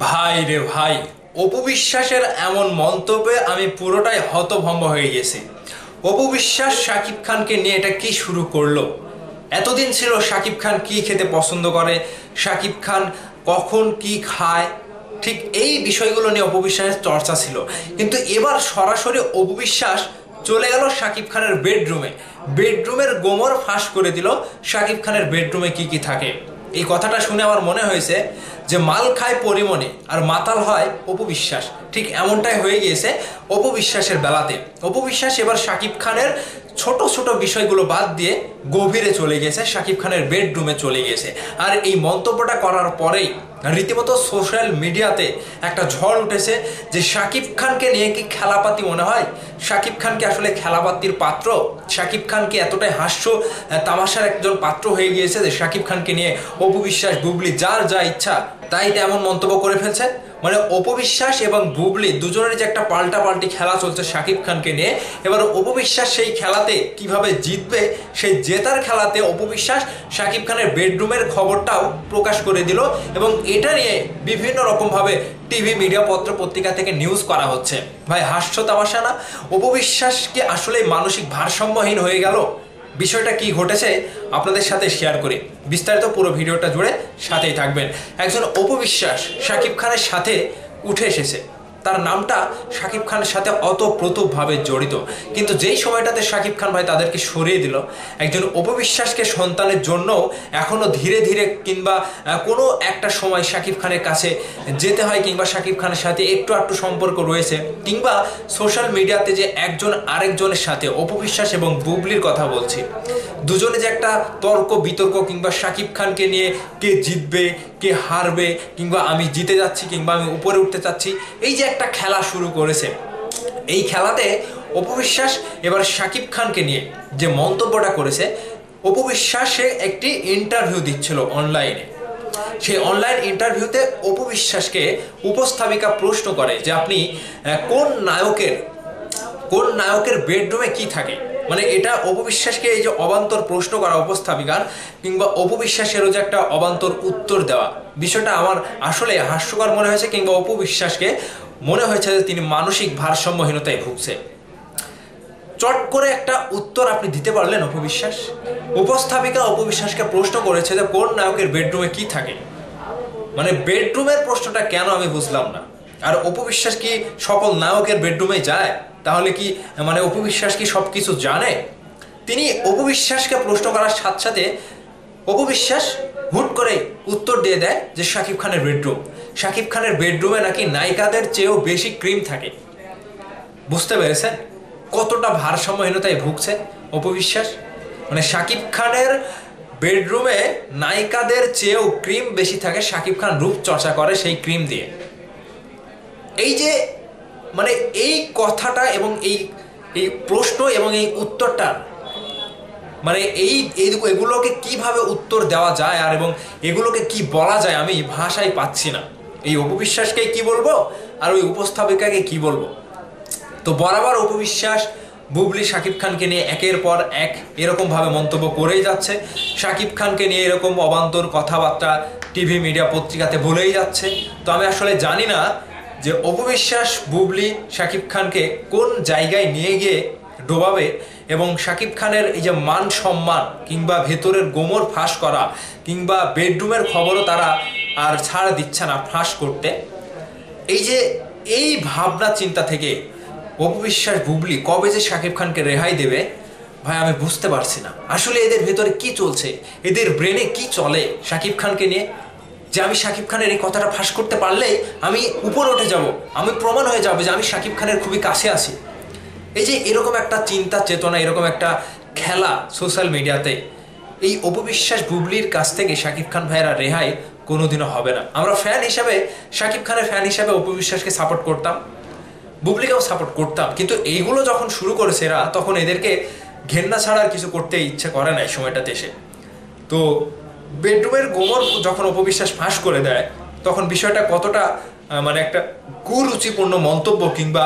ভাই রে ভাই, অপু বিশ্বাসের এমন মন্তব্যে আমি পুরোটাই হতভম্ব হয়ে গেছি। অপু বিশ্বাস শাকিব খানকে নিয়ে এটা কি শুরু করলো? এতদিন ছিল শাকিব খান কি খেতে পছন্দ করে, শাকিব খান কখন কি খায়, ঠিক এই বিষয়গুলো নিয়ে অপু বিশ্বাসের চর্চা ছিল। কিন্তু এবার সরাসরি অপু বিশ্বাস চলে গেল শাকিব খানের বেডরুমে। বেডরুমের গোমর ফাঁস করে দিল শাকিব খানের বেডরুমে কি কি থাকে। এই কথাটা শুনে আমার মনে হয়েছে যে মাল খায় পরিমণে আর মাতাল হয় অপু বিশ্বাস। ঠিক এমনটাই হয়ে গিয়েছে অপু বিশ্বাসের বেলাতে। অপু বিশ্বাস এবার শাকিব খানের ছোট ছোট বিষয়গুলো বাদ দিয়ে গভীরে চলে গেছে, শাকিব খানের বেডরুমে চলে গেছে। আর এই মন্তব্যটা করার পরেই রীতিমতো সোশ্যাল মিডিয়াতে একটা ঝড় উঠেছে যে শাকিব খানকে নিয়ে কি খেলাপাতি মনে হয়? শাকিব খানকে আসলে খেলাপাতির পাত্র? শাকিব খানকে এতটাই হাস্য তামাশার একজন পাত্র হয়ে গিয়েছে যে শাকিব খানকে নিয়ে অপু বিশ্বাস বুবলি যার যা ইচ্ছা তাই তেমন মন্তব্য করে ফেলছে। মানে অপু বিশ্বাস এবং বুবলি দুজনের যে একটা পাল্টাপাল্টি খেলা চলছে শাকিব খানকে নিয়ে, এবার অপু বিশ্বাস সেই খেলাতে কিভাবে জিতবে, সেই জেতার খেলাতে অপু বিশ্বাস শাকিব খানের বেডরুমের খবরটাও প্রকাশ করে দিল এবং এটা নিয়ে বিভিন্ন রকমভাবে টিভি মিডিয়া পত্র পত্রিকা থেকে নিউজ করা হচ্ছে। ভাই হাস্য তামাশা না? অপু বিশ্বাস কি আসলে মানসিক ভারসাম্যহীন হয়ে গেল? বিষয়টা কি ঘটেছে আপনাদের সাথে শেয়ার করি, বিস্তারিত পুরো ভিডিওটা জুড়ে সাথেই থাকবেন। একজন অপু বিশ্বাস শাকিব খানের সাথে উঠে এসেছে, তার নামটা শাকিব খানের সাথে অতপ্রতভাবে জড়িত, কিন্তু যেই সময়টাতে শাকিব খান ভাই তাদেরকে সরিয়ে দিল, একজন অপু বিশ্বাসকে সন্তানের জন্য এখনো ধীরে ধীরে কিংবা কোনো একটা সময় শাকিব খানের কাছে যেতে হয়, কিংবা শাকিব খানের সাথে একটু একটু সম্পর্ক রয়েছে, কিংবা সোশ্যাল মিডিয়াতে যে একজন আরেকজনের সাথে অপু বিশ্বাস এবং বুবলির কথা বলছি, দুজনে যে একটা তর্ক বিতর্ক কিংবা শাকিব খানকে নিয়ে কে জিতবে কে হারবে, কিংবা আমি জিতে যাচ্ছি কিংবা আমি উপরে উঠতে চাচ্ছি, এই যে একটা খেলা শুরু করেছে, এই খেলাতে অপু বিশ্বাস এবার শাকিব খানকে নিয়ে যে মন্তব্যটা করেছে। অপু বিশ্বাস সে একটি ইন্টারভিউ দিচ্ছিল অনলাইনে। সেই অনলাইন ইন্টারভিউতে অপু বিশ্বাসকে উপস্থাপিকা প্রশ্ন করে যে আপনি কোন নায়কের বেডরুমে কি থাকে। মানে এটা অপু বিশ্বাসকে এই যে অবান্তর প্রশ্ন করা উপস্থাপিকার, কিংবা অপু বিশ্বাসেরও যে একটা অবান্তর উত্তর দেওয়া, বিষয়টা আমার আসলে হাস্যকর মনে হয়েছে, কিংবা অপু বিশ্বাসকে মনে হয়েছে যে তিনি মানসিক ভারসাম্যহীনতায় ভুগছে। চট করে একটা উত্তর আপনি দিতে পারলেন অপু বিশ্বাস? উপস্থাপিকা অপু বিশ্বাসকে প্রশ্ন করেছে যে কোন নায়কের বেডরুমে কি থাকে। মানে বেডরুমের প্রশ্নটা কেন আমি বুঝলাম না। আর অপু বিশ্বাস কি সকল নায়কের বেডরুমে যায়? তাহলে কি মানে অপু বিশ্বাস কি সব কিছু জানে? তিনি অপু বিশ্বাসকে প্রশ্ন করার সাথে সাথে অপু বিশ্বাস হুট করে উত্তর দিয়ে দেয় যে শাকিব খানের বেডরুম। শাকিব খানের বেডরুমে নাকি নায়িকাদের চেয়েও বেশি ক্রিম থাকে। বুঝতে পেরেছেন কতটা ভারসাম্যহীনতায় ভুগছে অপু বিশ্বাস? মানে শাকিব খানের বেডরুমে নায়িকাদের চেয়েও ক্রিম বেশি থাকে, শাকিব খান রূপ চর্চা করে সেই ক্রিম দিয়ে। এই যে মানে এই কথাটা এবং এই প্রশ্ন এবং এই উত্তরটা, মানে এগুলোকে কিভাবে উত্তর দেওয়া যায় আর এবং এগুলোকে কি বলা যায় আমি ভাষায় পাচ্ছি না। এই অপু বিশ্বাসকে কি বলবো আর ওই উপস্থাপিকাকে কি বলবো? তো বরাবর অপু বিশ্বাস বুবলি শাকিব খানকে নিয়ে একের পর এক এরকম ভাবে মন্তব্য করেই যাচ্ছে। শাকিব খানকে নিয়ে এরকম অবান্তর কথাবার্তা টিভি মিডিয়া পত্রিকাতে বলেই যাচ্ছে। তো আমি আসলে জানি না যে অপু বিশ্বাস বুবলি শাকিব খানকে কোন জায়গায় নিয়ে গিয়ে ডোবাবে, এবং শাকিব খানের এই যে মান সম্মান কিংবা ভেতরের গোমর ফাঁস করা কিংবা বেডরুমের খবরও তারা আর ছাড় দিচ্ছে না ফাঁস করতে। এই ভাবনা চিন্তা থেকে অপু বিশ্বাস বুবলি কবে যে শাকিব খানকে রেহাই দেবে ভাই আমি বুঝতে পারছি না। আসলে এদের ভেতরে কি চলছে, এদের ব্রেনে কি চলে শাকিব খানকে নিয়ে, যে আমি শাকিব খানের এই কথাটা ফাঁস করতে পারলেই আমি উপরে উঠে যাব, আমি প্রমাণ হয়ে যাবে যে আমি শাকিব খানের খুবই কাছে আছি। এই যে এরকম একটা চিন্তা চেতনা, এরকম একটা খেলা সোশ্যাল মিডিয়াতে, এই অপু বিশ্বাস বুবলির কাছ থেকে শাকিব খান ভাইয়েরা রেহাই কোনোদিনও হবে না। আমরা ফ্যান হিসাবে, শাকিব খানের ফ্যান হিসাবে অপু বিশ্বাসকে সাপোর্ট করতাম, বুবলিকেও সাপোর্ট করতাম, কিন্তু এইগুলো যখন শুরু করেছে এরা, তখন এদেরকে ঘেন্না ছাড়া আর কিছু করতে ইচ্ছে করে না এই সময়টাতে এসে। তো বেডরুমের গোমর যখন অপু বিশ্বাস ফাঁস করে দেয়, তখন বিষয়টা কতটা মানে একটা কুরুচিপূর্ণ মন্তব্য, কিংবা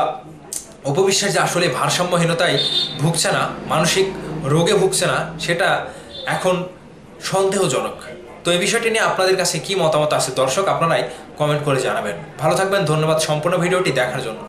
অপু বিশ্বাস যে আসলে ভারসাম্যহীনতায় ভুগছে না, মানসিক রোগে ভুগছে না, সেটা এখন সন্দেহজনক। তো এই বিষয়টি নিয়ে আপনাদের কাছে কি মতামত আছে দর্শক, আপনারাই কমেন্ট করে জানাবেন। ভালো থাকবেন, ধন্যবাদ সম্পূর্ণ ভিডিওটি দেখার জন্য।